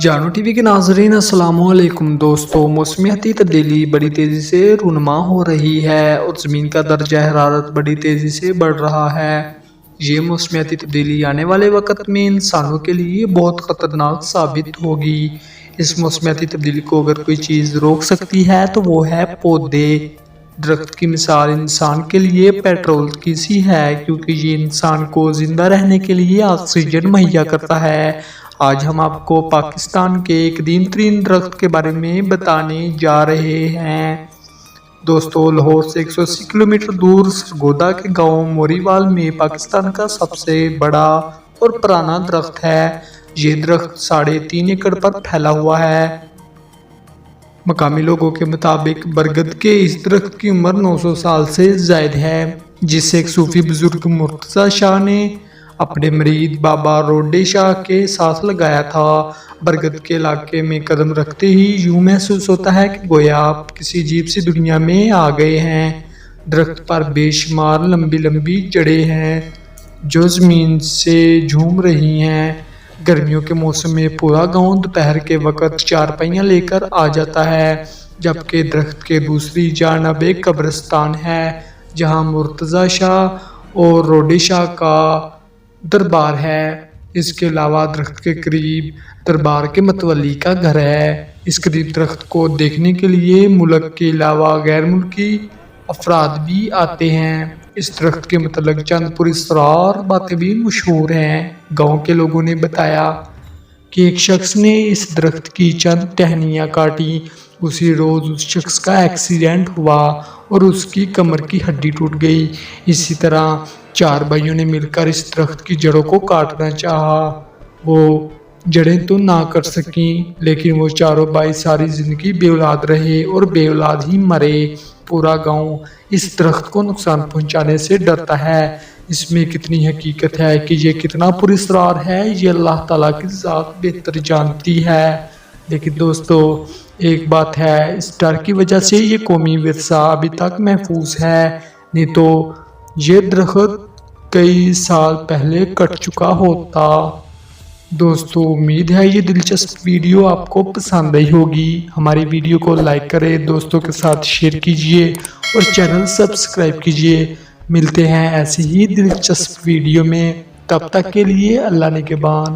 جانو T V کے ناظرین السلام علیکم دوستو، موسمیاتی تبدیلی بڑی تیزی سے رونما ہو رہی ہے اور زمین کا درجہ حرارت بڑی تیزی سے بڑھ رہا ہے۔ یہ موسمیاتی تبدیلی آنے والے وقت میں انسانوں کے لیے بہت خطرناک ثابت ہوگی۔ اس موسمیاتی تبدیلی کو اگر کوئی چیز روک سکتی ہے تو وہ ہے پودے۔ درخت کی مثال انسان کے لیے پیٹرول کی سی ہے، کیونکہ یہ انسان کو زندہ رہنے کے لیے آکسیجن مہیا کرتا ہے۔ آج ہم آپ کو پاکستان کے ایک قدیم ترین درخت کے بارے میں بتانے جا رہے ہیں۔ دوستو، لاہور سے 180 کلومیٹر دور سرگودا کے گاؤں موری وال میں پاکستان کا سب سے بڑا اور پرانا درخت ہے۔ یہ درخت 3.5 ایکڑ پر پھیلا ہوا ہے۔ مقامی لوگوں کے مطابق برگد کے اس درخت کی عمر 900 سال سے زائد ہے، جس سے ایک صوفی بزرگ مرتضی شاہ نے اپنے مرید بابا روڈے شاہ کے ساتھ لگایا تھا۔ برگد کے علاقے میں قدم رکھتے ہی یوں محسوس ہوتا ہے کہ گویا آپ کسی عجیب سی دنیا میں آ گئے ہیں۔ درخت پر بے شمار لمبی لمبی جڑیں ہیں جو زمین سے جھوم رہی ہیں۔ گرمیوں کے موسم میں پورا گاؤں دوپہر کے وقت چارپائیاں لے کر آ جاتا ہے، جبکہ درخت کے دوسری جانب ایک قبرستان ہے جہاں مرتضی شاہ اور روڈے شاہ کا دربار ہے۔ اس کے علاوہ درخت کے قریب دربار کے متولی کا گھر ہے۔ اس قریب درخت کو دیکھنے کے لیے ملک کے علاوہ غیر ملکی افراد بھی آتے ہیں۔ اس درخت کے متعلق چند پراسرار باتیں بھی مشہور ہیں۔ گاؤں کے لوگوں نے بتایا کہ ایک شخص نے اس درخت کی چند ٹہنیاں کاٹی۔ اسی روز اس شخص کا ایکسیڈنٹ ہوا اور اس کی کمر کی ہڈی ٹوٹ گئی۔ اسی طرح 4 بھائیوں نے مل کر اس درخت کی جڑوں کو کاٹنا چاہا۔ وہ جڑیں تو نہ کٹ سکیں، لیکن وہ چاروں بھائی ساری زندگی بے اولاد رہے اور بے اولاد ہی مرے۔ پورا گاؤں اس درخت کو نقصان پہنچانے سے ڈرتا ہے۔ اس میں کتنی حقیقت ہے کہ یہ کتنا پراسرار ہے، یہ اللہ تعالیٰ کی ذات بہتر جانتی ہے۔ لیکن دوستو، ایک بات ہے، اس ڈر کی وجہ سے یہ قومی ورثہ ابھی تک محفوظ ہے، نہیں تو یہ درخت کئی سال پہلے کٹ چکا ہوتا۔ دوستو، امید ہے یہ دلچسپ ویڈیو آپ کو پسند آئی ہوگی۔ ہماری ویڈیو کو لائک کریں، دوستوں کے ساتھ شیئر کیجیے اور چینل سبسکرائب کیجیے۔ ملتے ہیں ایسی ہی دلچسپ ویڈیو میں، تب تک کے لیے اللہ نگہبان۔